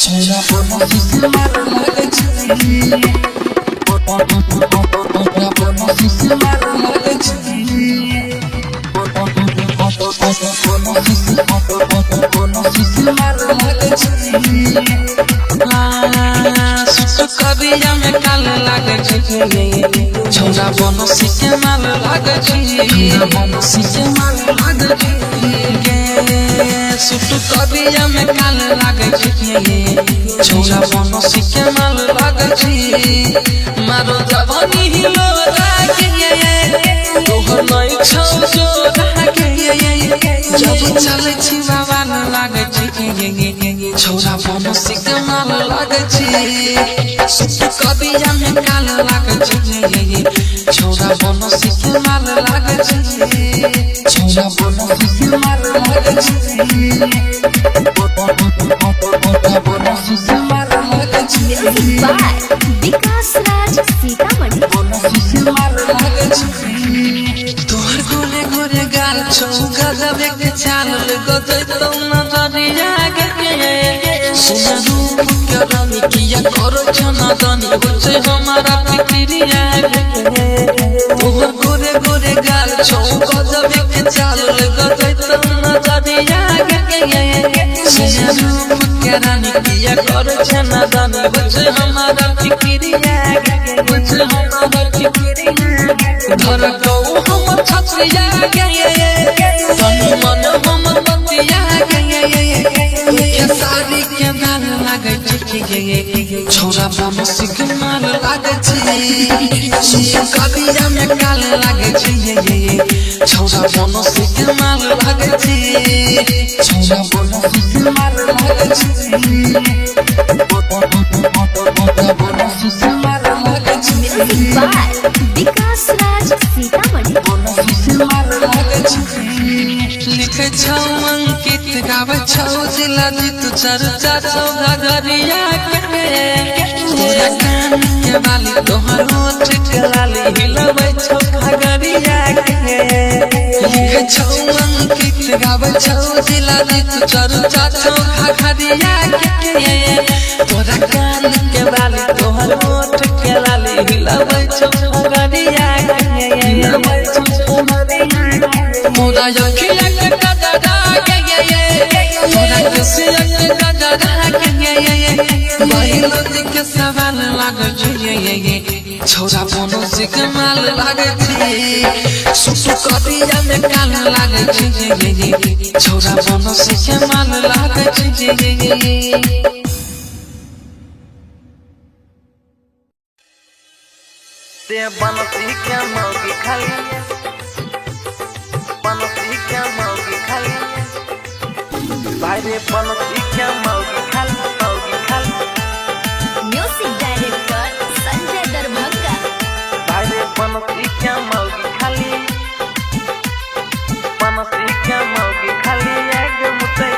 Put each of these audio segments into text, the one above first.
छोरा बनसी से मार लगे छी छोरा बनसी से मार लगे छी बनसी से मार लगे छी कबिया में काल लागे छी छोरा बनसी के मार लागे छी बनसी के मार लागे छी सुटू कबिया में काल लागे छी छोरा बनसी के माल लागे छी मारो जवानी हिलो लागे तोहर नहीं छौ जो लागे जब चले छी बाबा न लागे छी छोरा बनसी के माल लागे छी सुटू कबिया में काल लागे छी छोरा बनसी के माल लागे छी छोरा बनसी के माल लागे छी बनसी से मार लगे छी विकास राज सीतामढ़ी बनसी से मार लगे छी तोहर गोरे गोरे गाल छौ गजब के चाल गजै तो नजरिया के सुना रूप के रानी किया करो छना दानी होछे हमारा फिक्रिया तोहर गोरे गोरे गाल छौ गजब के चाल गजै तो नजरिया के सुना रूप के रानी किया करो छना दानी होछे हमारा फिक्रिया होछे हमारा फिक्रिया धर गौ हम छछिया तनु मन हम बतिया के सारी के माल लागे छी छोरा बनसी के माल लागे छी कबिया में काल लागे छी छोरा बनसी के माल लागे छी छोरा बनसी के माल लागे छी बनसी से माल लागे छी विकास राज सीतामढ़ी बनसी से माल लागे छी लिखे छौ अंकित गावे छौ जिला जीत चर्चा छौ घघरिया के तोरा कान के बाली तोहर होठ के लाली हिलबै छौ घघरिया के लिखे छौ अंकित गावे छौ जिला जीत चर्चा छौ घघरिया के तोरा कान के बाली तोहर होठ के लाली हिलबै छौ घघरिया के हिलबै छौ घघरिया मोरा अखिया के गजरा मोरा कसिया के गजरा महिला के सवाल लागे छी छोरा बनसी के माल लागे छी सुसु कबिया में काल लागे छी छोरा बनसी के माल लागे छी ते बनसी के मौगी खाली बनसी के मौगी खाली भाई रे बनसी के मौगी खाली म्यूजिक डायरेक्टर संजय दरभंगा भाई रे बनसी के मौगी खाली बनसी के मौगी खाली एक मुते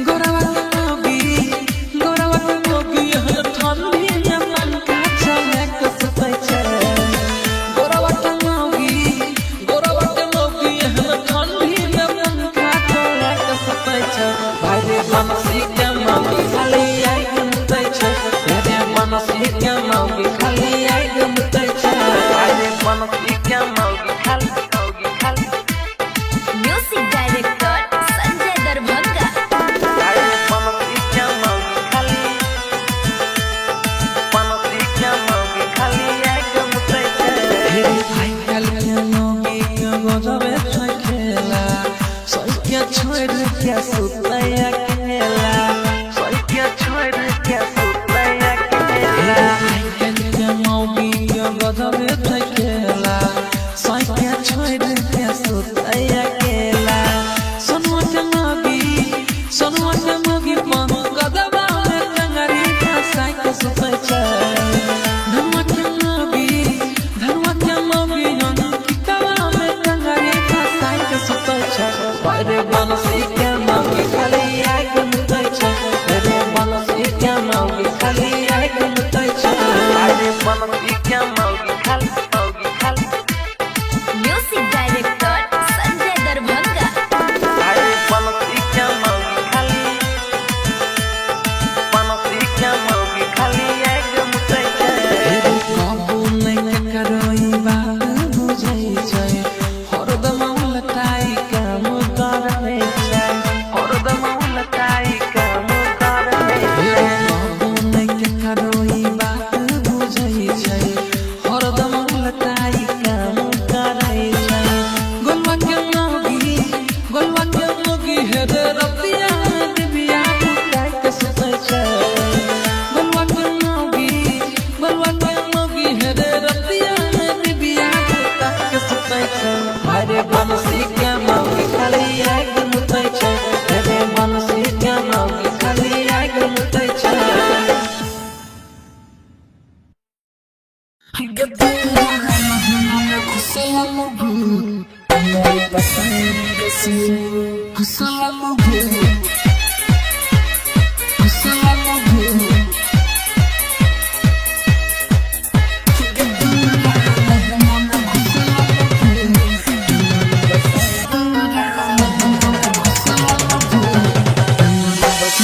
गोरवा के मोगी हर ठंडी में मन का चले कसतै छै गोरवा के मोगी हर ठंडी में मन का चले कसतै छै भाई रे बनसी के मोगी खाली एक मुते छै रे बनसी के मोगी खाली एक मुते छै भाई रे बनसी के मौगी खाली म्यूजिक डायरेक्टर संजय दरभंगा भाई रे बनसी के मौगी खाली एक मुते हे भाई कल के मोगी के गजबे छै खेला सही के छोड़ के सुतै अकेला सही के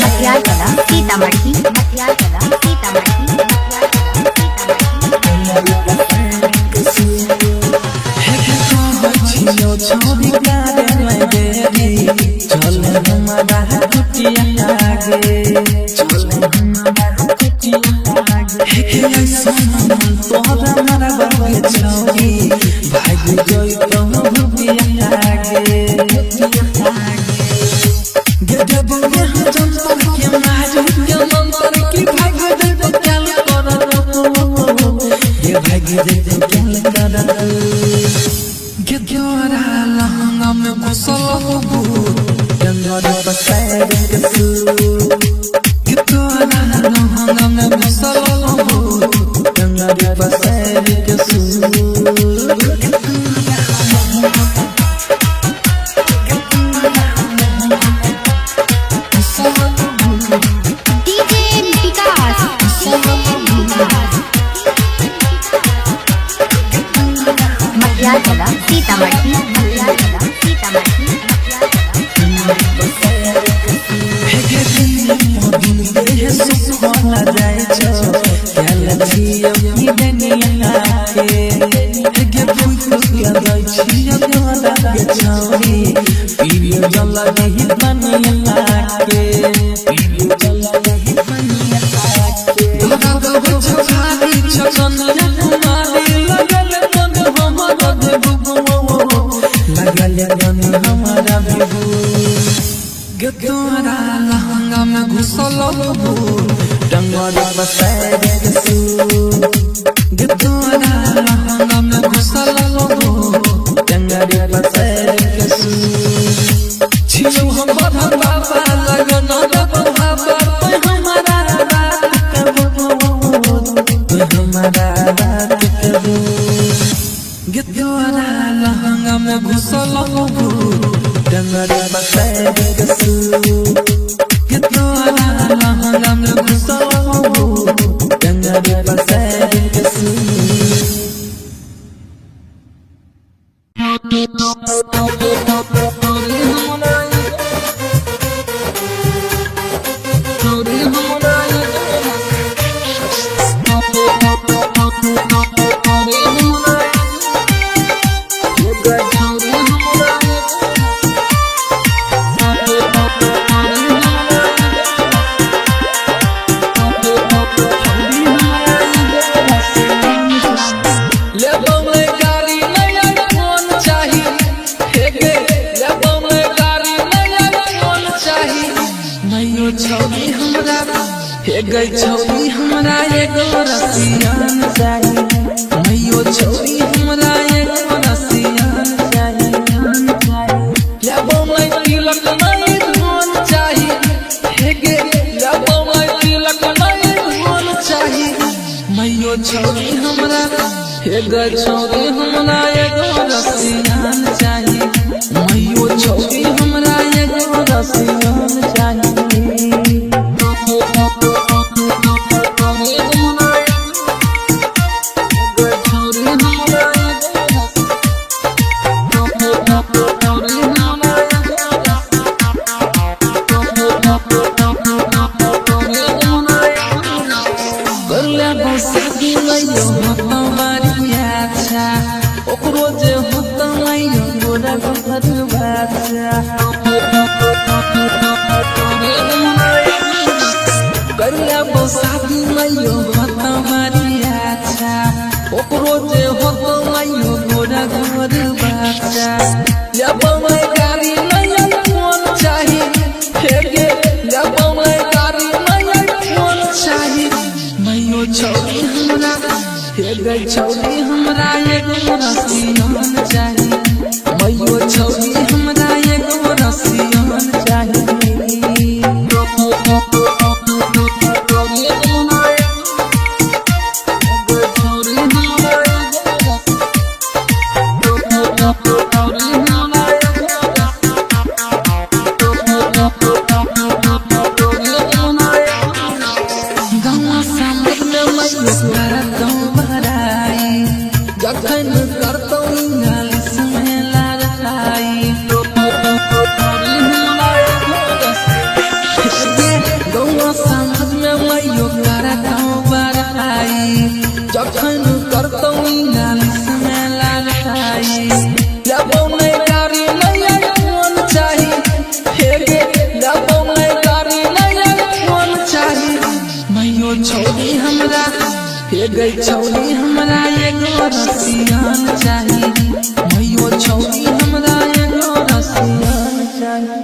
मटियाला सीतामढ़ी मटियाला सीतामढ़ी छोरी गारे में देरी चल हमारा कुटिया आगे चल हमारा कुटिया आगे हे सोना तोरा हमारा बाबे छोरी भाग गई तो भूपिया आगे गजब यहाँ जनता के मारू के मंत्र की भाग दे तो चल कर ये भाग दे तो चल कर Gedora lahanga me kusolo bu Gedora pasai de su Gedora lahanga me kusolo bu Gedora pasai de su DJ Vikas Matiyala Sitamarhi Matiyala Sitamarhi Gedora lahanga me kusolo bu Gedora pasai de su Gedora lahanga me kusolo bu Gedora pasai de su Chilo हम बधन बाबा लगन रब बाबा कोई हमारा रात कबो कोई हमारा रात कबो Gedora lahanga me kusolo bu Gedora pasai de su Gedora lahanga me kusolo bu Gedora pasai de su गई छोरी हमरा एगो रसियान चाहिए मैयो छोरी हमरा एगो रसियान चाहिए लेबो मैं तिलक नहीं धन चाहिए हे गे लेबो मैं तिलक नहीं धन चाहिए मैयो छोरी हमरा हे गई छोरी हमरा एगो रसियान चाहिए मैयो छोरी हमरा एगो रसियान चाहिए छोरी हमरा एगो रसियान चाहिए मैयो छोरी हमरा एगो रसियान चाहिए छोरी हमरा हे गई छौरी हमरा एगो रसियान चाही मैयो छौरी हमरा एगो रसियान चाही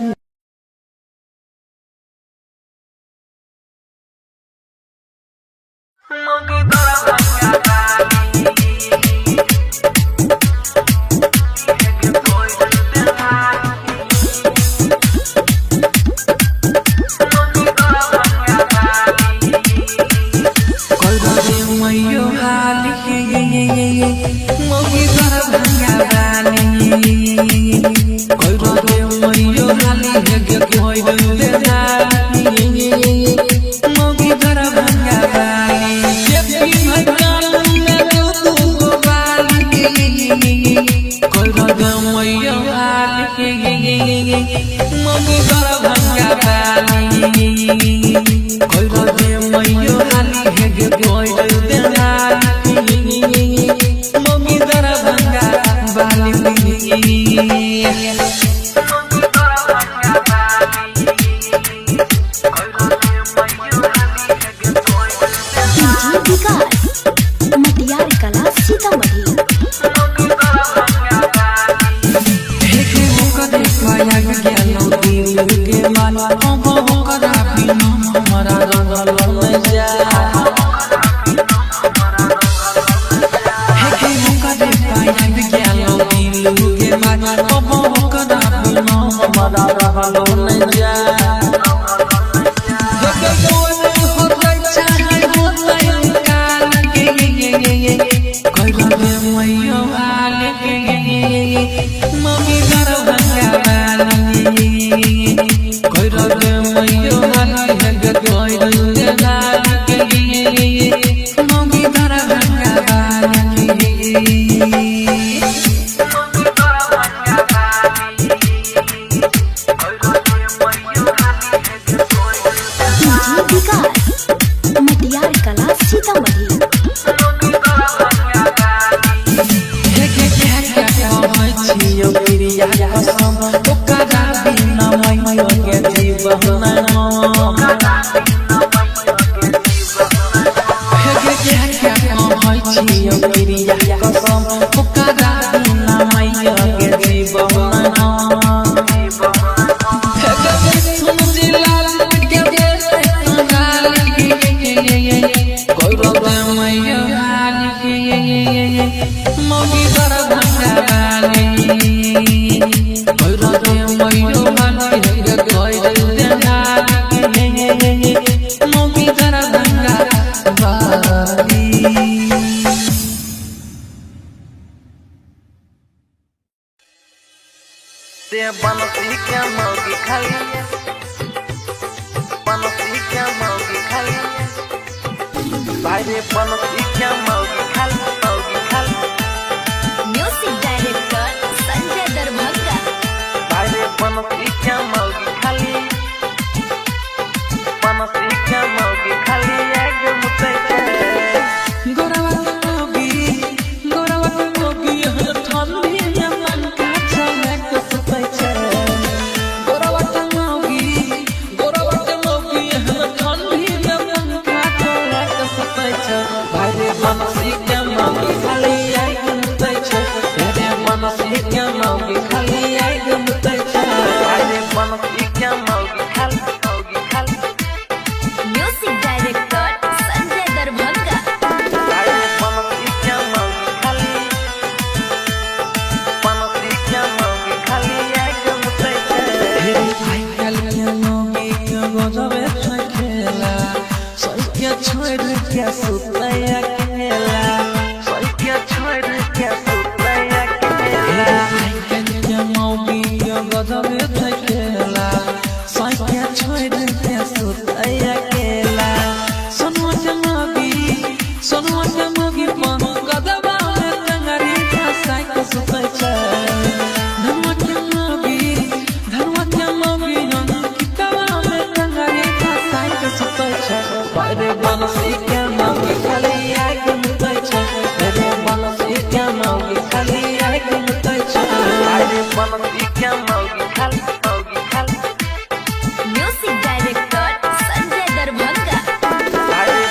म्यूजिक डायरेक्टर संजय दरभंगा। अरे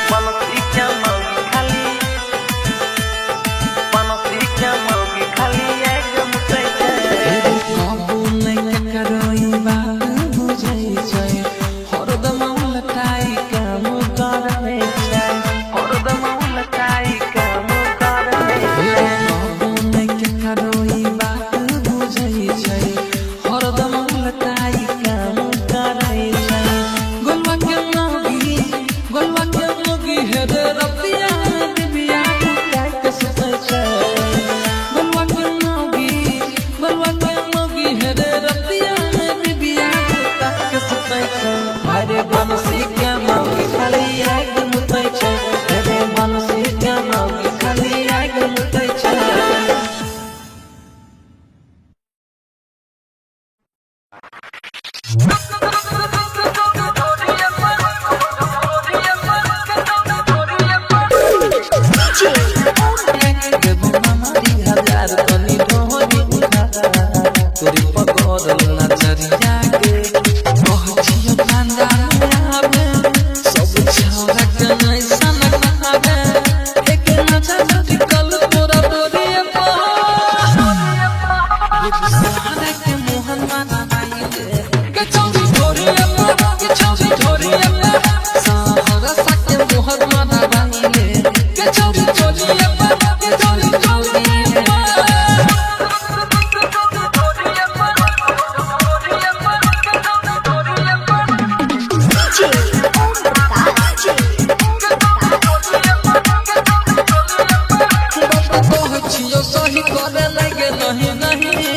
छियो सही करे लगे नहीं नहीं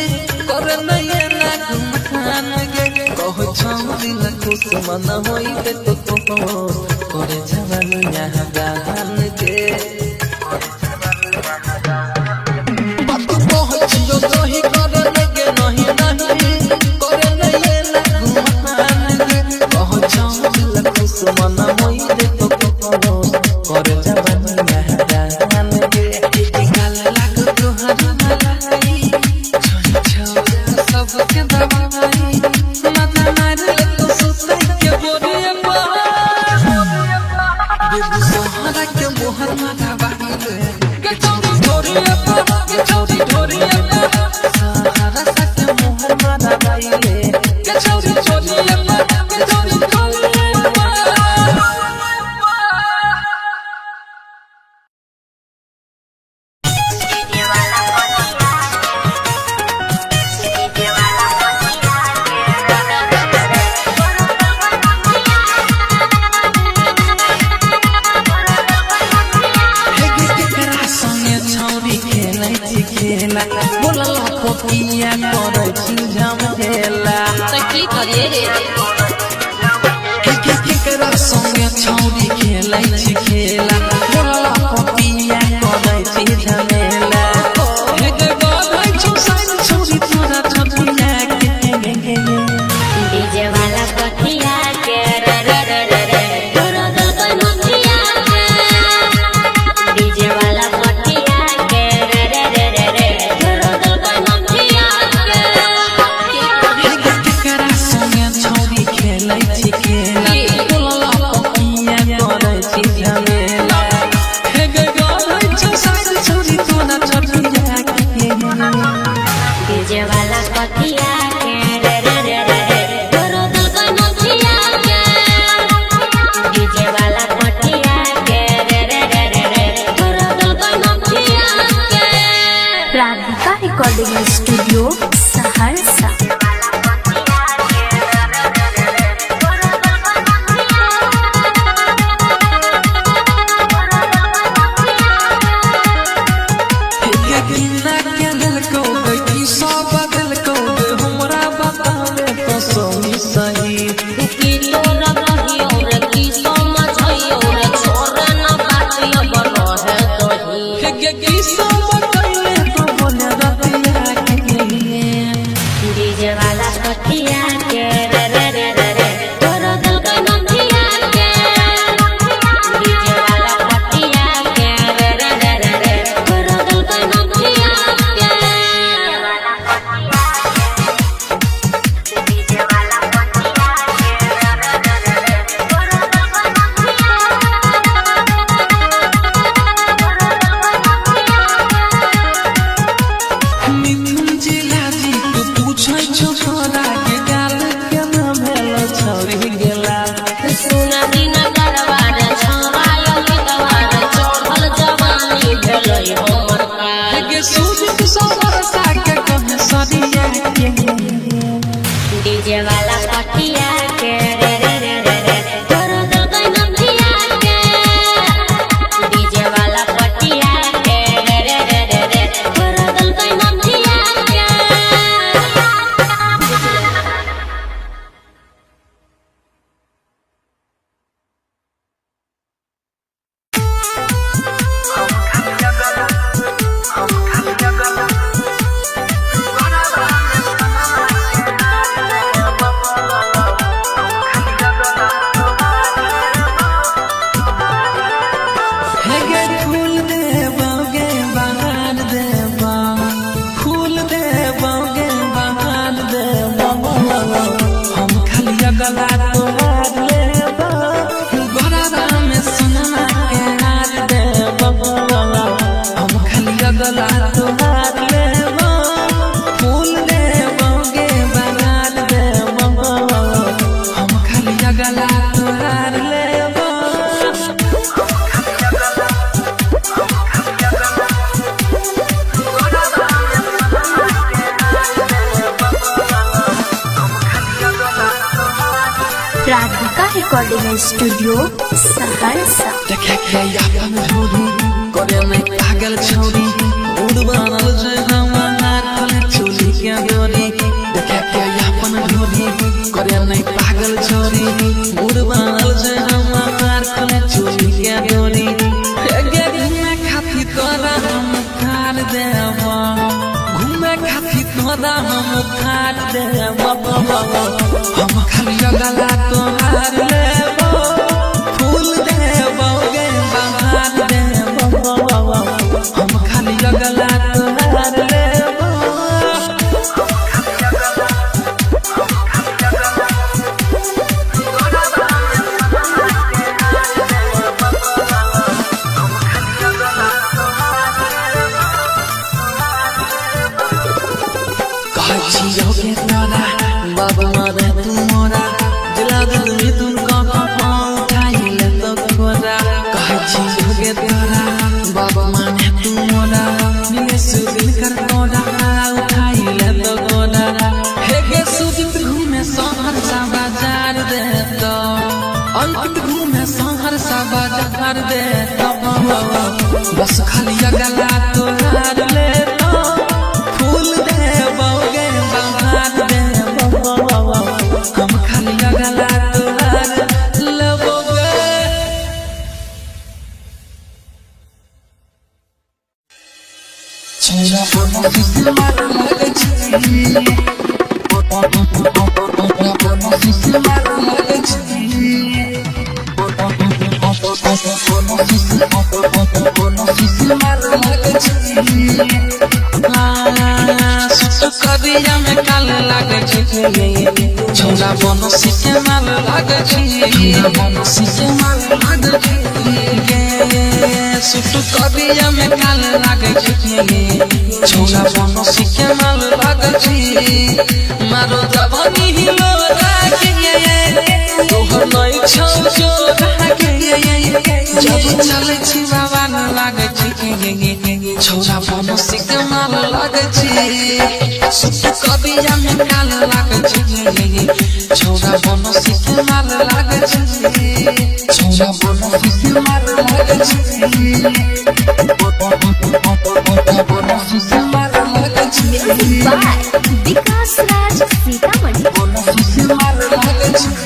करे नहीं ना मान गे कहो छौरी ल खुश मन होई ते तो करे जवान यहाँ गान गे बात कहो छियो सही करे लगे नहीं नहीं करे नहीं ना मान गे कहो छौरी ल खुश मन होई ते तो करे जवान यहाँ गान गे सबके दवाई माता मारे तो सुते के बोरिया बेबी सोहरा के मोहर माथा बाहिले के चौड़ी ढोरिया के चौड़ी ढोरिया सहारा सके मोहर माथा बाहिले के चौड़ी ढोरिया के चौड़ी ढोरिया बोला पोतिया करे झम खेला की करिए रे केकरा संगे छौरी खेलै छी खेला बोला पोतिया करे झमेला हे गे बाई छौरी छौरी तोरा छतिया के डीजे वाला पतिया के रे रे रे रे तोरा दल पतिया के डीजे वाला पतिया के रे रे रे रे तोरा दल पतिया के केकरा संगे छौरी खेलै छी खेला बोला पोतिया करे झमेला रिकॉर्डिंग स्टूडियो सहरसा। देखे के अपन ढोरी करे में पागल छौरी उड़वानल जे हमार कले चोली के डोरी देखे के अपन ढोरी करे में पागल छौरी उड़वानल जे हमार कले चोली के डोरी गे घूमे खाती तोरा हम खार देवा घूमे खाती तोरा हम खार देवा हम खाली गला तोहार लेबो फूल देबो गे बहार देबो हम खाली गला तोहार लेबो काची होगे तोरा बाबा मारे तू मोरा दिला दिल में तुम को उठाई ले तो खोरा काची होगे तोरा बाबा माने तू मोरा मिले सुदिन कर तोरा उठाई ले तो खोरा हे गे सुदिन घूमे शहर सा बाजार दे तो अंकित घूमे शहर सा बाजार दे तो बस खाली गला तोहार ले तो फूल देबो गे बहार देबो हम खाली गला तोहार लेबो गे छोरा बोनो किसी मार लगे छी बोनो किसी मार लगे छी बोनो किसी मार लगे छी करिया में काल लागे छी छोरा बोनो सिके माल लागे छी बोनो सिके माल लागे छी सुट करिया में काल लागे छी छोरा बोनो सिके माल लागे छी मारो जवानी हिलो रागे तोहर नई छौ जो रागे जब चले छी बाबा न लागे छी छोरा बोनो सिके माल लागे छी सुट करिया में काल लागे छी छोरा बोनो सिके माल लागे छी छोरा बोनो सिके माल लागे छी बोनो सिके माल लागे छी विकास राज सीतामढ़ी। बोनो सिके माल लागे छी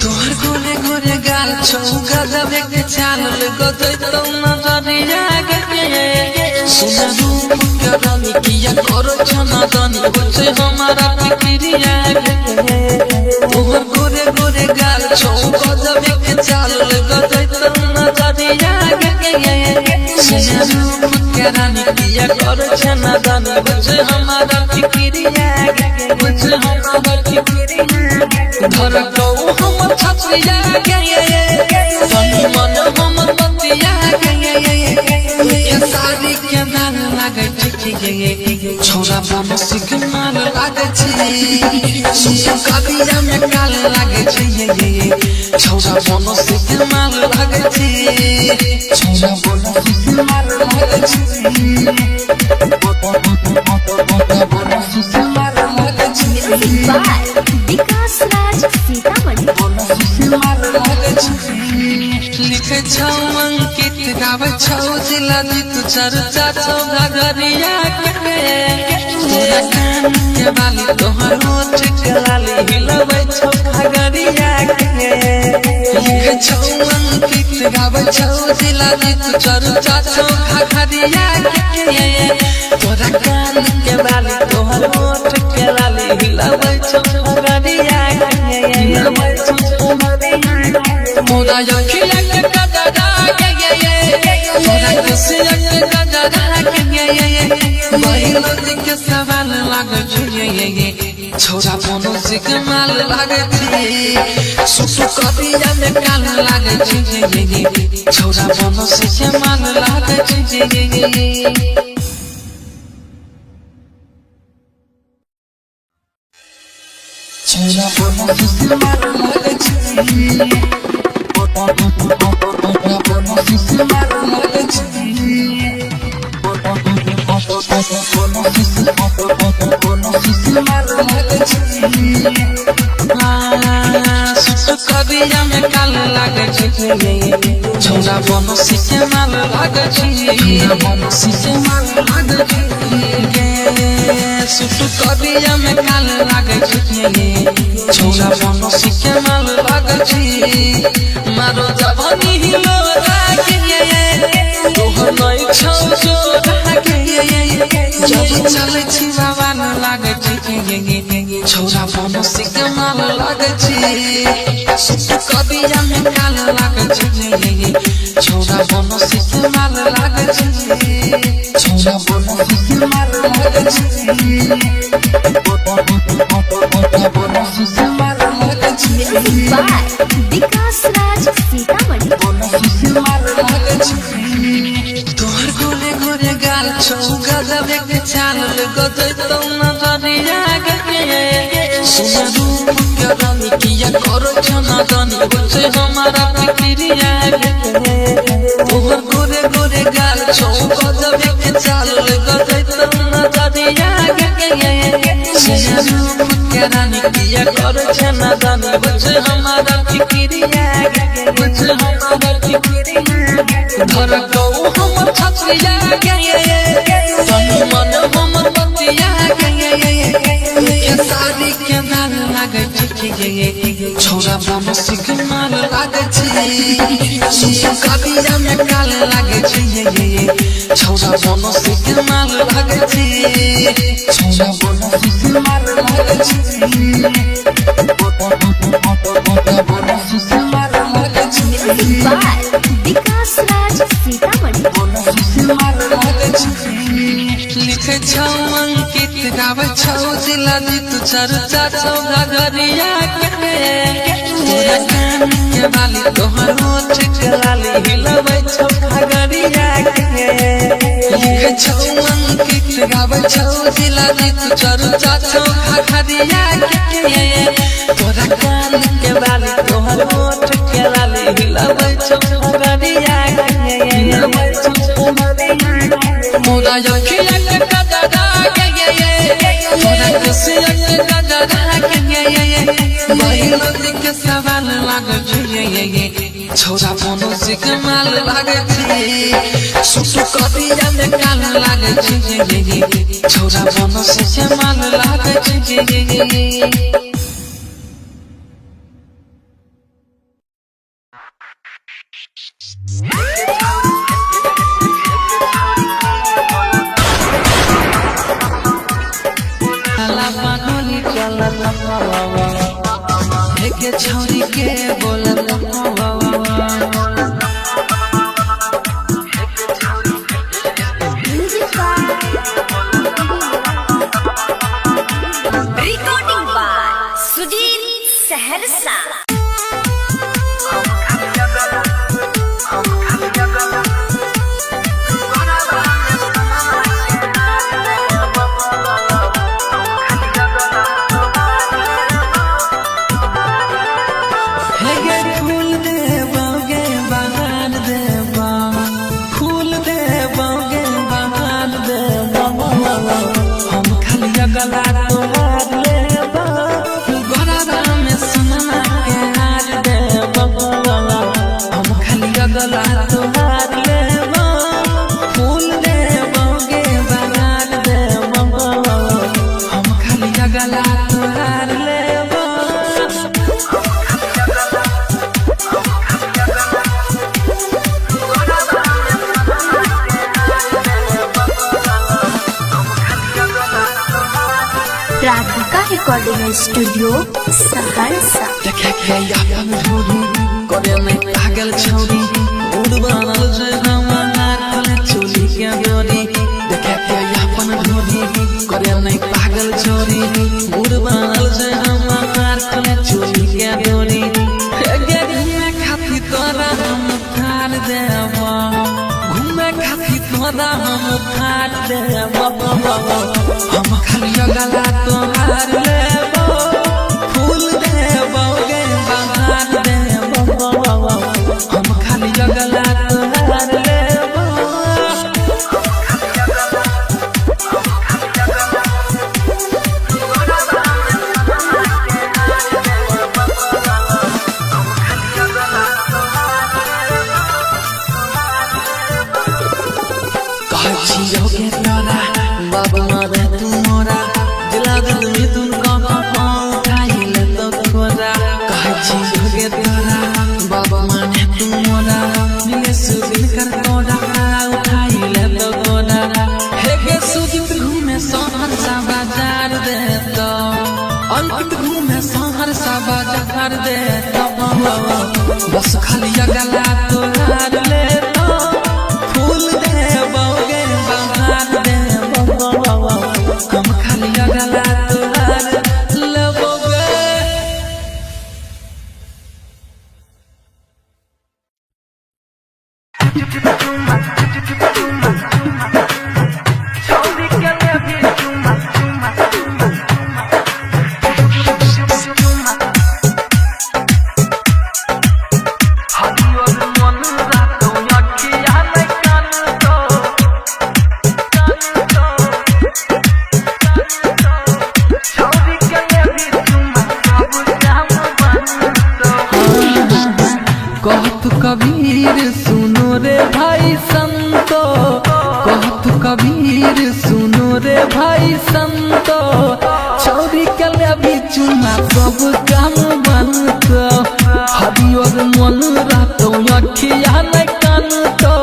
तोहर गोरे गोरे गाल छौ गजब के चाल गदै तो नजरिया गे सुना रूप के रानी किया करो छना दानी होछे हमारा फिक्रिया तोहर गोरे गोरे गाल छौ गजब के चाल गदै तो नजरिया गे सुना रूप के रानी किया करो छना दानी होछे हमारा फिक्रिया होछे हमारा फिक्रिया घर को हमर छछिया गे तनी मन हमर बतिया गे सारी के दाल लागे छी छोरा बोनो सिके माल लागे छी सुन कबिया में काल लागे छी छोरा बोनो सिके माल लागे छी छोरा बोनो सिके माल लागे छी बोनो सिके माल लागे छी विकास राज सीतामढ़ी। बोनो सिके माल लागे छी लिखे छौ अंकित गावे छौ जिला जीत चर्चा छौ घगरिया के तोरा कान के बाली तोहर होठ के लाली हिलबै छौ घगरिया के लिखे छौ अंकित गावे छौ जिला जीत चर्चा छौ घगरिया के तोरा कान के बाली तोहर होठ के लाली हिलबै छौ घगरिया के हिलबै छौ घगरिया मोरा अखिया के गजरा तोरा खुशिया के गजरा महिला के सवाल लागे छी छोरा बोनो सिके माल लागे छी सुसु कबिया में काल लागे छी छोरा बोनो सिके माल लागे छी छोरा बोनो सिके माल लागे छी बोनो सिके माल लागे छी बोनो सिके माल लागे छी सुसु कबिया में काल लागे छी छोरा बनसी के माल लागे छी बनसी के माल लागे छी सुटु कबिया में काल लागे छी छोरा बनसी के माल लागे छी मारो जवानी हिलो रागे तोहर नई छौ जो रागे जब चले छी बाबा न लागे छी छोरा बनसी के माल लागे छी सुटु कबिया में काल लागे छी छोरा बनसी के माल लागे छी छोरा बनसी के माल लागे छी बनसी के माल लागे छी बाय विकास राज सीतामढ़ी। तोहर गोरे गोरे गाल छौ गजब के चाल गजै तो न दरिया गे सुना रूप के रानी किया करो छना दानी बचे हमारा फिक्रिया गे तोहर गोरे गोरे गाल छौ गजब के चाल गजै तो न दरिया गे सुना रूप के रानी किया करो छना दानी बचे हमारा फिक्रिया गे बचे हमारा फिक्रिया घर को हमर छतिया गे तनु मन हमर बतिया गे ये सारी के नाल लागे छी छोरा बनसी के माल लागे छी सुसु कबिया में काल लागे छी छोरा बनसी के माल लागे छी छोरा बनसी के माल लागे छी बनसी के माल लागे छी बाय विकास राज सीतामढ़ी। लिखे छौ अंकित गावे छौ जिला जीत चर्चा छौ घगरिया के तोरा कान के बाली तोहर ओठ के लाली हिलबै छौ घगरिया के लिखे छौ अंकित गावे छौ जिला जीत चर्चा छौ घगरिया के तोरा कान के बाली तोहर ओठ के लाली हिलबै छौ घगरिया के हिलबै छौ घगरिया मोरा यखिया के गदरा के मोरा कसिया के गदरा के महिला के सवाल लागे छी छोरा बनसी के माल लागे छी सुसु कबिया में काल लागे छी छोरा बनसी के माल लागे छी के छौरी के बोलल रिकॉर्डिंग बाय सुजीत सहरसा। गला तोहार लेबा गरारा में सुनना के हार देबा हम खाली गला तोहार लेबा फूल देबा गे बगान देबा हम खाली गला तोहार लेबा राधिका रिकॉर्डिंग स्टूडियो सहरसा। देखे के अपन ढोरी करे में पागल छौरी उड़ बनल जे हमार खोले चोली के डोरी देखे के अपन ढोरी करे में पागल छौरी उड़ बनल जे हमार खोले चोली के डोरी घूमे खातिर तोरा हम थार देबा घूमे खातिर तोरा हम थार देबा हम खाली गला तोहार लेबा फूल देबा गे बहार देबा हम खाली गला तोहार लेबा छौरी के ले भी चुमा चुमा हरियर मन रातो अखिया नै कान तो छौरी के ले भी चुमा सब काम बनतो कहत कबीर सुनो रे भाई संतो, कहत कबीर सुनो रे भाई संतो, छौरी के ले भी चुमा सब काम बनतो हरियर मन रातो अखिया नै कान तो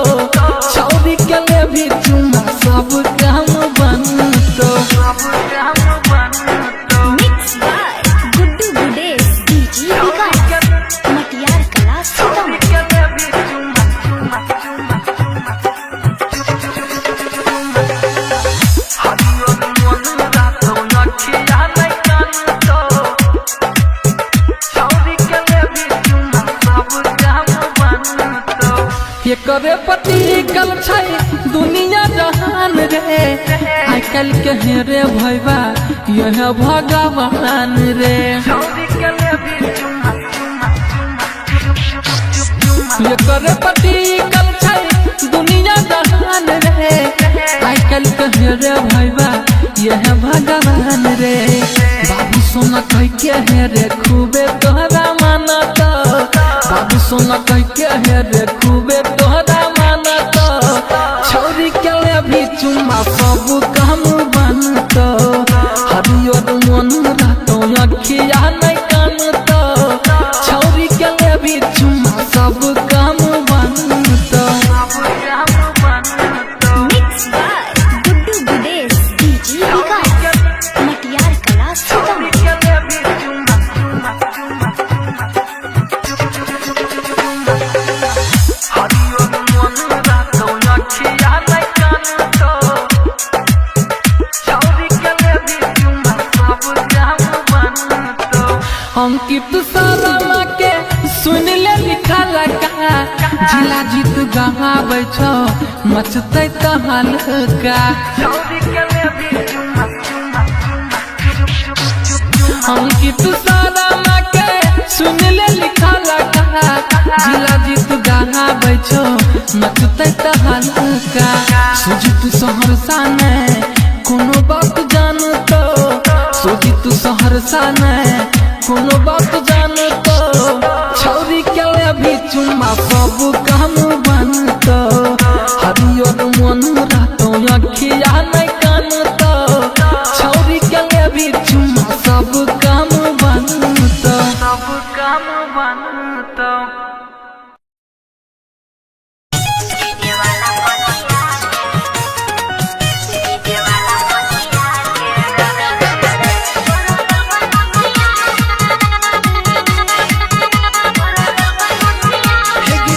छौरी के ले भी चुमा सब काम बनतो सब काम बनतो mix by Guddu Gudesh DJ Vikas Matiyar कला छौरी सीतामढ़ी। के ले भी चुमा चुमा चुमा हरियर मन रातो अखिया नै कान तो छौरी के ले भी चुमा सब काम बनतो एकरे पति कल छै दुनिया जहान रे आइ काल्हि के हेरे भैबा यह भगवान रे छौरी के ले भी चुमा चुमा एकरे पति कल छै दुनिया जहान रे आइ काल्हि के हेरे भैबा यह भगवान रे बाबू सोना कह के हेरे खूबे तोहरा मानत बाबू सोना कह के हेरे खूबे तोहरा मानत छौरी के ले भी चुमा सब काम बनतो हरियर मन रातो अखिया नै कान तो छौरी के ले भी चुमा सब काम बनतो सब काम बनतो mix by Guddu Gudesh DJ Vikas Matiyar कला छौरी सीतामढ़ी। के ले भी चुमा चुमा चुमा हरियर मन रातो अखिया नै कान तो छौरी के ले भी चुमा सब काम बनतो अंकित सारा के सुन ले लिखा लगा जिला जीत गहाबै छौ मचतै तहलका छौरी के ले भी चुमा चुमा अंकित सारा के सुन ले लिखा लगा जिला जीत गहाबै छौ मचतै तहलका सुजित सहरसा ने कोनो बात जानतो सुजित सहरसा ने कोनो बात जानतो छौरी के ले भी चुमा सब काम बनतो हरियर मन रातो अखिया नै कान तो छौरी के ले भी चुमा सब काम बनतो सब काम बनतो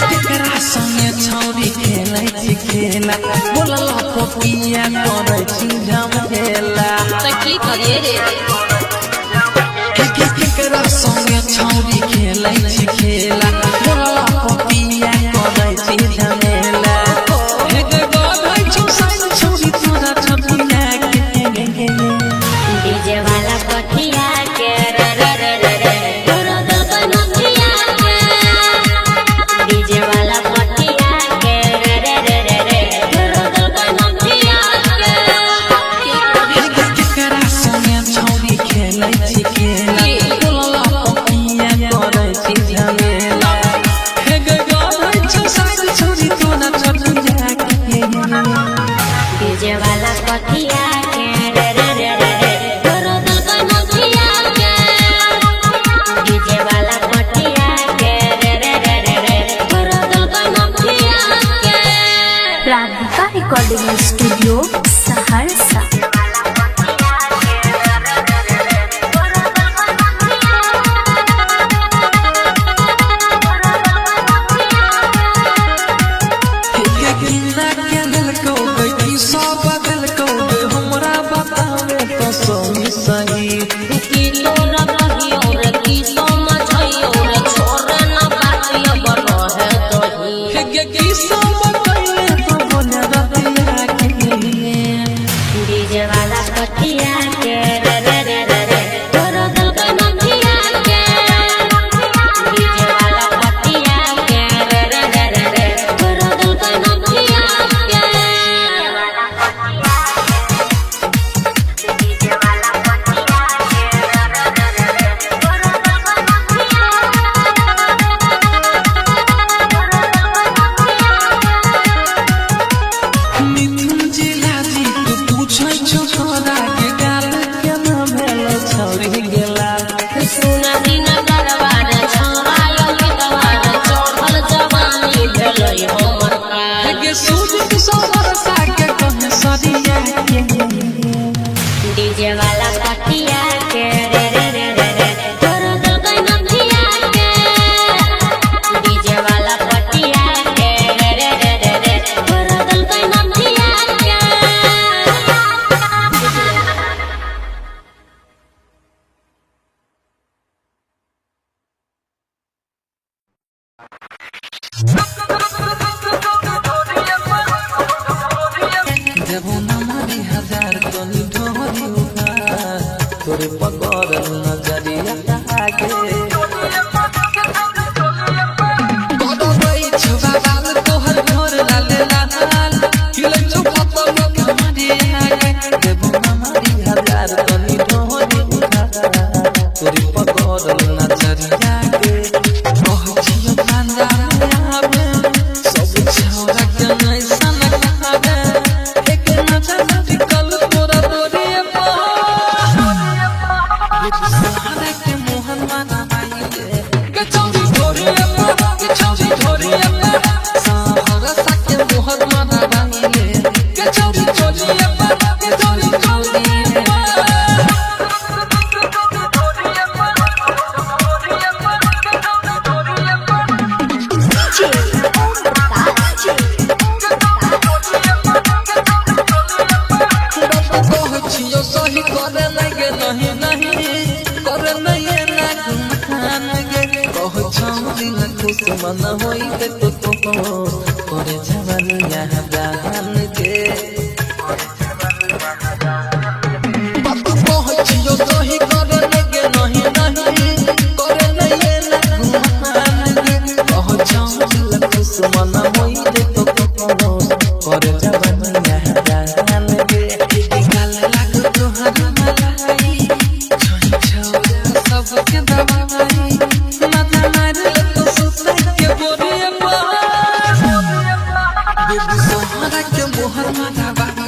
केकरा संगे छौरी खेलै छी खेला बोलला पपिया करै छी झमेला केकरा संगे छौरी खेलै छी खेला बोलला पपिया करै छी झमेला हे गे गाबै छी साइन छौरी तोरा छपिया के डीजे वाला पटिया के रे रे रे रे रे तोरा दबन नथिया के डीजे वाला पटिया के रे रे रे रे रे तोरा दबन नथिया के केकरा संगे छौरी देबो ना मारी हजार तनी ढोरी उधार तोरे पकड़ नजरिया आगे गदबै छबा बाल तोहर घर लाले लाल किले चौपत कमारी आगे देबो ना मारी हजार तनी ढोरी उधार तोरे पकड़ नजरिया आगे ओह जियो कांदा आवे सब छौरा के नहीं सनक आवे एक नजर निकल तोरा तोरिए सहारा के मोहन माना भाई के चौरी तोरिए के चौरी तोरिए सहारा सा के मोहन माना भाई के चौरी तोरिए के चौरी तोरिए छियो सही करे नहीं नहीं नहीं करे नहीं ना गुमान गे कह छौरी न खुश मन होई के तो करे जवानी यहाँ जान के कह छियो सही करे नहीं नहीं करे नहीं ना गुमान गे कह छौरी न खुश मन होई के तो करे जवानी यहाँ जान के सबके दबाई माथा मारे तो सुता के बोरिए बेबी सहारा के मोहर माथा बाई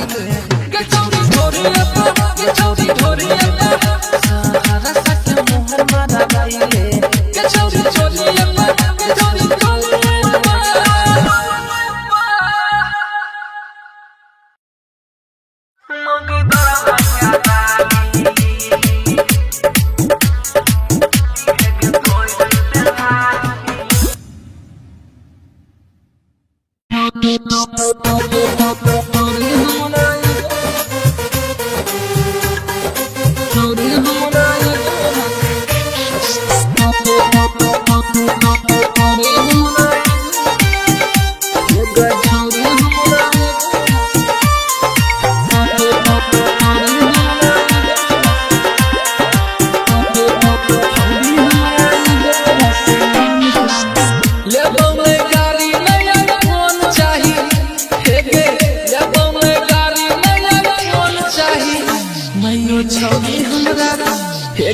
के चौरी ढोरिए के चौरी ढोरिए सहारा सा के मोहर माथा बाई के चौरी ढोरिए के चौरी ढोरिए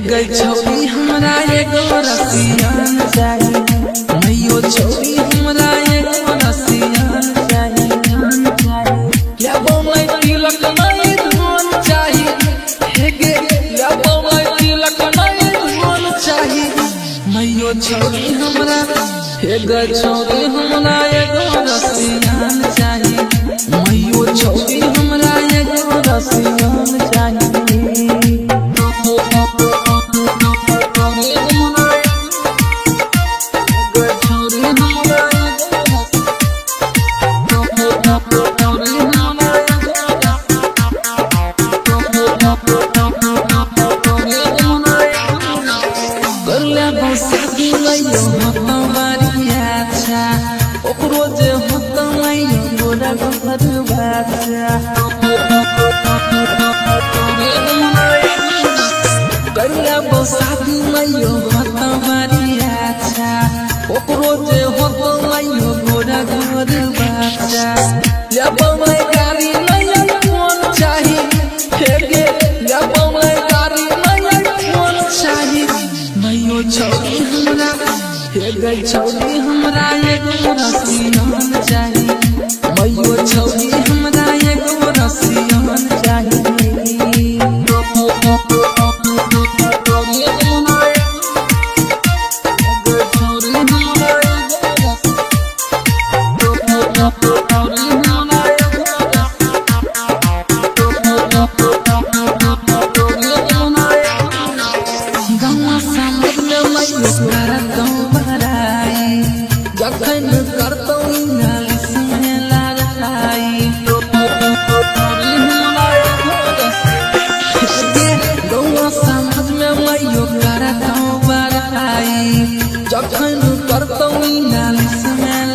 गई छौरी हमरा एगो रसियान चाहिए मैयो छौरी हमरा एगो रसियान चाहिए लेबो मैं तिलक नहीं धन चाहिए हे गे लेबो मैं तिलक नहीं धन चाहिए मैयो छौरी हमरा हे गे छौरी हमरा एगो रसियान चाहिए मैयो छौरी हमरा एगो रसियान चाहिए छौरी हमरा एगो रसियान चाहिए मैयो छौरी हमरा एगो रसियान चाहिए जखन करतौ नालिश में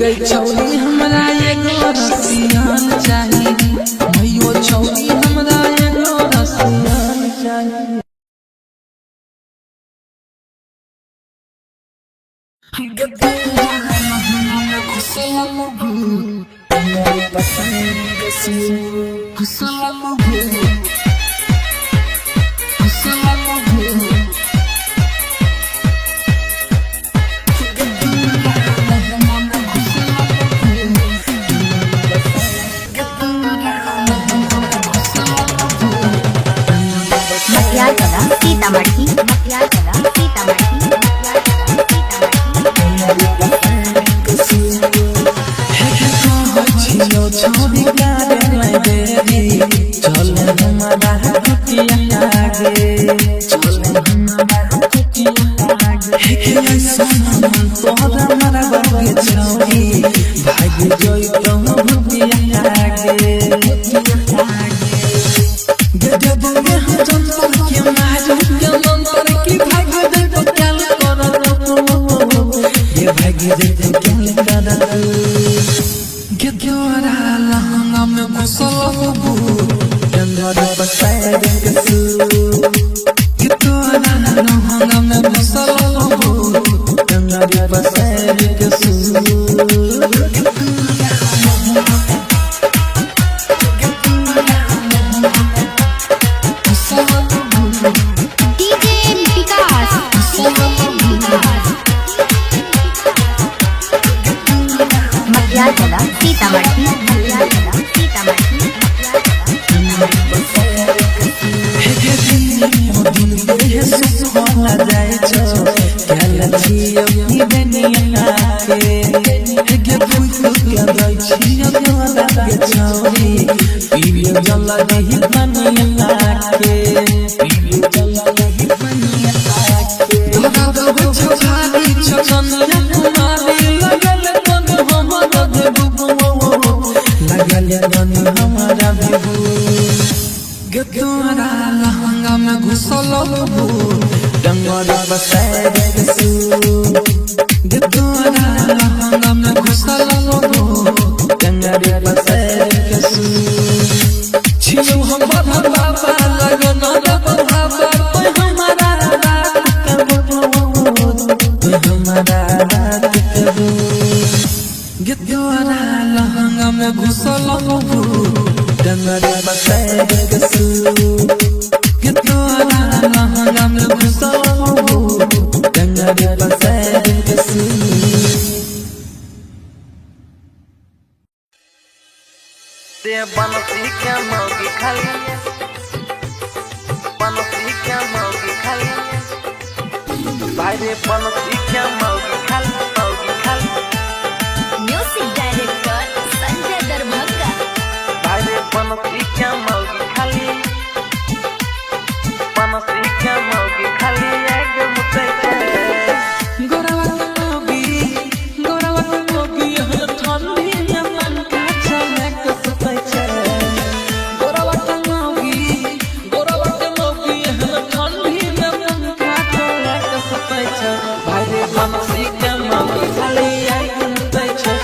गई छौरी हमरा एगो रसियान चाही भैयो छौरी हमरा एगो रसियान चाही मटियार कला सीतामढ़ी मटियार कला सीतामढ़ी छोड़ी गारे में देरी चल हमारा कुटिया आगे चल हमारा कुटिया आगे हे ऐसा मन तोहरा हमारा बगे छौरी भाग जोई तो कुटिया आगे गजब में हम जंतर के मारू के मंतर की भाग दे तो क्या करो ये भाग दे तो क्या करो Gedora lahanga me kusalabu Gedora pasai kesu Gedora lahanga me kusalabu Gedora pasai kesu DJ Vikas Matiyar Kala Sitamarhi मटियार Kala Sitamarhi Gedora lahanga me kusalabu Gedora pasai kesu Gedora lahanga me kusalabu Gedora pasai kesu छिलो हम बाबा लगन बाबा कोई हमारा रात कोई हमारा रात कबू Gedora lahanga me kusalabu Gedora pasai kesu Gedora lahanga me kusalabu Gedora pasai kesu ते बनसी क्या मौगी खाली बनसी क्या मौगी खाली भाई रे बनसी क्या मौगी खाली म्यूजिक डायरेक्टर संजय दरभंगा भाई रे बनसी क्या मौगी खाली एकदम सही गोरावा मोगी हम ठंडी में मन का चमक सपै छै गोरावा मोगी हम ठंडी में मन का चमक सपै छै भाई रे बनसी के मोगी खाली एकदम सही छै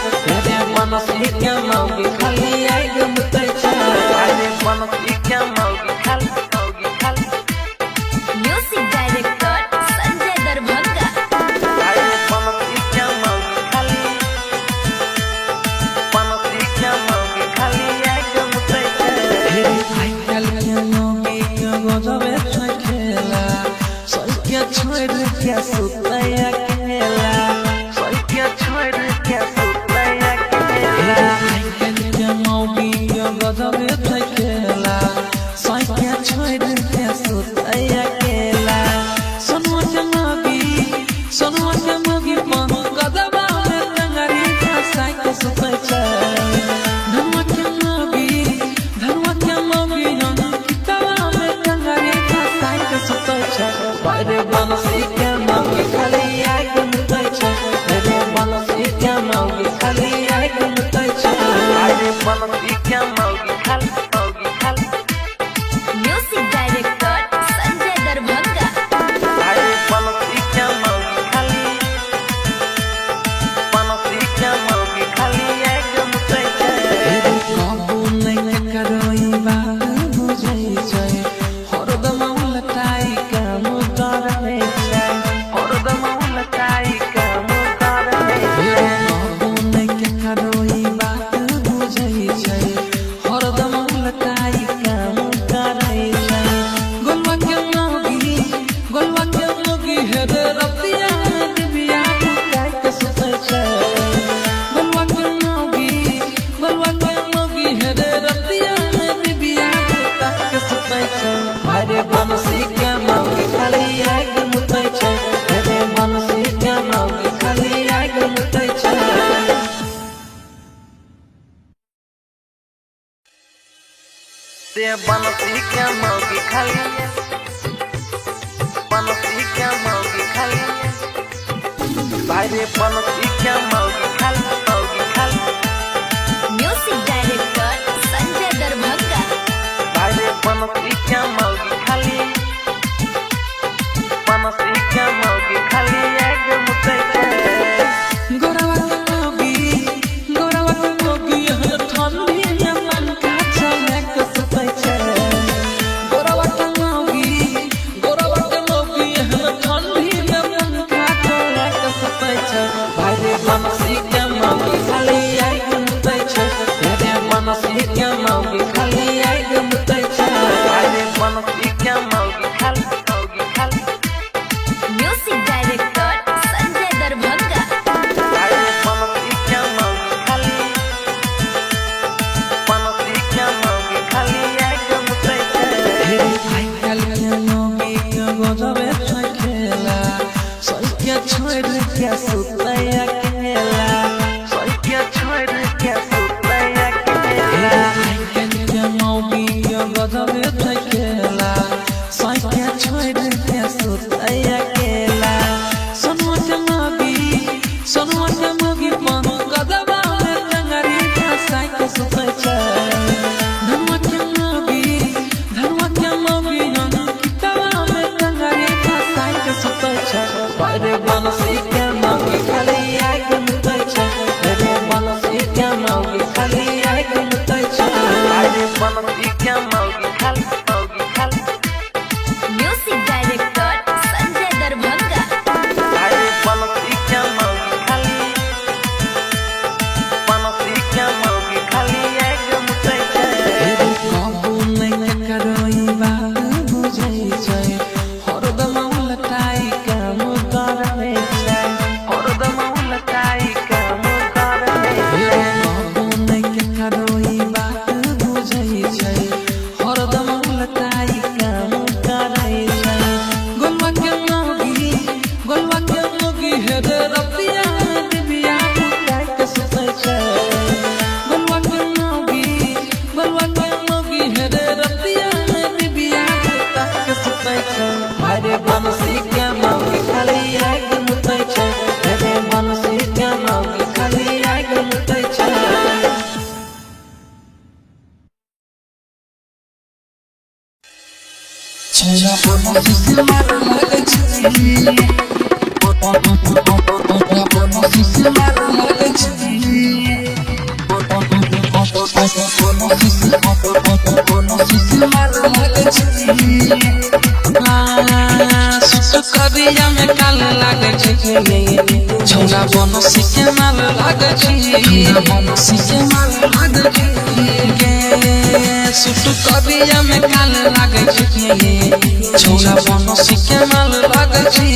रे बनसी के मोगी खाली एकदम सही छै भाई रे बनसी क्या मौगी खाली म्यूजिक डायरेक्टर संजय दरभंगा भाई रे बनसी क्या मौगी खाली एकदम सही आई कल के मोगी के गोजबे छै खेला सके छोड़ के सुतै अकेला क्या छोड़ क्या सुतया के आई कल के मोगी के गोजबे छै खेला सके छोड़ के सुतै अकेला सोनुआ के मोगी मन कदबा में टंगरी फंसा के सुतै छै धनुआ के मोगी हम कितवा में टंगरी फंसा के सुतै छै रे बनसी के मोगी खाली एकदम सही छै रे बनसी के मोगी खाली एकदम सही छै अरे बनसी क्या मौगी खाली म्यूजिक डायरेक्टर संजय दरभंगा अरे बनसी क्या मौगी खाली ते बनसी क्या मौगी खाली बनसी क्या मौगी खाली भाई रे बनसी क्या मौगी खाली म्यूजिक डायरेक्टर संजय दरभंगा। भाई रे बनसी क्या मौगी खाली एक मुते गोरवा के मोगी हर ठंडी में मन का चमक सुतै छै। गोरवा के मोगी हर ठंडी में मन का चमक सुतै छै। भाई रे बनसी के मोगी खाली एक मुतै छै। रे बनसी के मोगी खाली एक मुतै छै। भाई रे बनसी क्या मौगी खाली म्यूजिक डायरेक्टर संजय दरभंगा। भाई रे बनसी क्या मौगी खाली एक मुते हेरे आई काल के मोगी के गोजबे छै खेला। सैके छोड़ के सुतै अकेला। क्या छोड़ के सुतै हेरे आई काल के मोगी के गोजबे छै खेला। सैके छोड़ के सुतै अकेला। सोनुआ के मोगी पन गदबा में टंगरी फंसाई के सुतै छै। धनुआ के मोगी हम किताबा में टंगरी फंसाई के सुतै छै। रे बनसी के मोगी खाली एक मुतै छै। रे बनसी के मोगी खाली एक मुतै छै। भाई रे बनसी क्या मौगी खाली म्यूजिक डायरेक्टर संजय दरभंगा। भाई रे बनसी क्या मौगी खाली एक मुते हेरे काबू नहीं करई बात बुझै छै। हरदम उलटाई काम करबै छै। हरदम उलटाई काम करबै हेरे काबू नहीं करई बात बुझै छै। हरदम उलटाई काम करै छै। गोलवा के मोगी हेरे रतिया में दिबिया बुताई के सुतै छै। गोलवा के मोगी हेरे रतिया में दिबिया बुताई के सुतै छै। रे बनसी के मोगी खाली एक मुतै छै। रे बनसी के मोगी खाली एक मुतै छै। छोरा बनसी से मार लगै छै। बनसी से मार लगै छै। बनसी से मार लगै छै। करिया में काल लागे छै। छोरा बनसी के माल लागे छै। बनसी के माल लागे छै। सुट करिया में काल लागे छै। छोरा बनसी के माल लागे छै।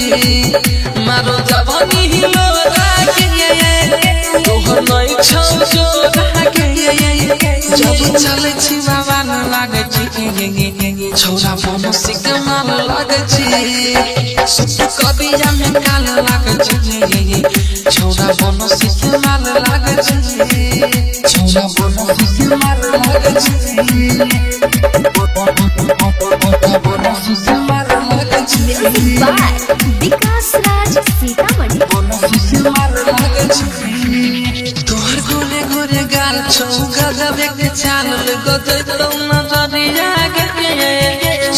मारो जवानी हिलो रागे तोहर नहीं छौ जो रागे जब चले छी बाबा न लागे छै। छोरा बनसी के माल लागे छै। सुट करिया में काल लागे छै। छोरा बनसी के माल लागे छै। छोरा बनसी के माल लागे छै। बनसी के माल लागे छै। म्यूजिक बाय विकास राज सीतामढ़ी। बनसी के माल लागे छै। तोहर गोरे गोरे गाल छौ गजबे के चाल गजै तो नजरिया के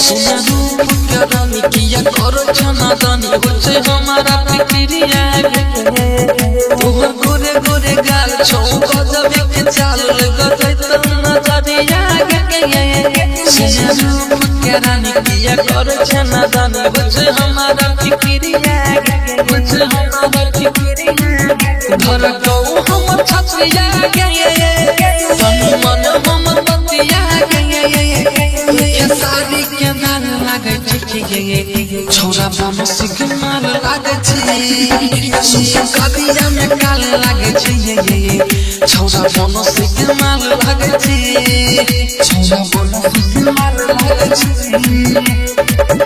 सुना रूप के रानी किया करो छना दानी होछे हमारा फिक्रिया के। तोहर गोरे गोरे गाल छौ गजबे के चाल गजै तो नजरिया के सुना रूप के रानी किया करो छना दानी होछे हमारा फिक्रिया के घर गौ हमर छछिया के तन मन हमर बतिया के सारी के दान लागे छै। छोरा बनसी के माल लागे छै। करिया में काल लागे छै। छोरा बनसी के माल लागे छै। छोरा बनसी के माल लागे छै।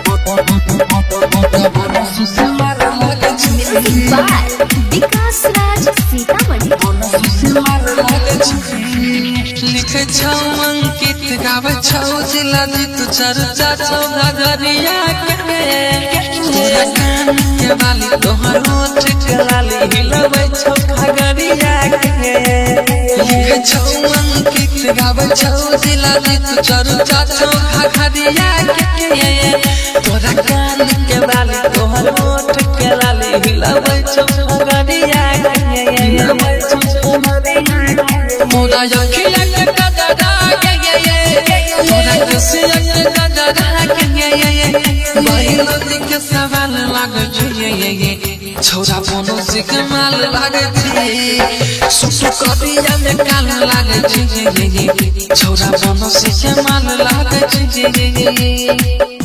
बनसी के माल लागे छै। म्यूजिक बाय विकास राज सीतामढ़ी। लिखे छौ अंकित गावे छौ जिला जी तू चर्चा छौ घरिया के तोरा कान के बाली तोहर होठ के लाली हिलबै छौ घरिया के लिखे छौ अंकित गाबै छौ जिला जी तू चर्चा छौ घरिया के तोरा कान के बाली तोहर होठ के लाली हिलबै छौ घरिया के मोरा अखिया के कजरा तोरा रसिया के कजरा बाहिर दिख सवाल लागे छै छोरा कोनो सिक माल लागे छै सुसु करिया में काल लागे छै छोरा कोनो सिक माल लागे छै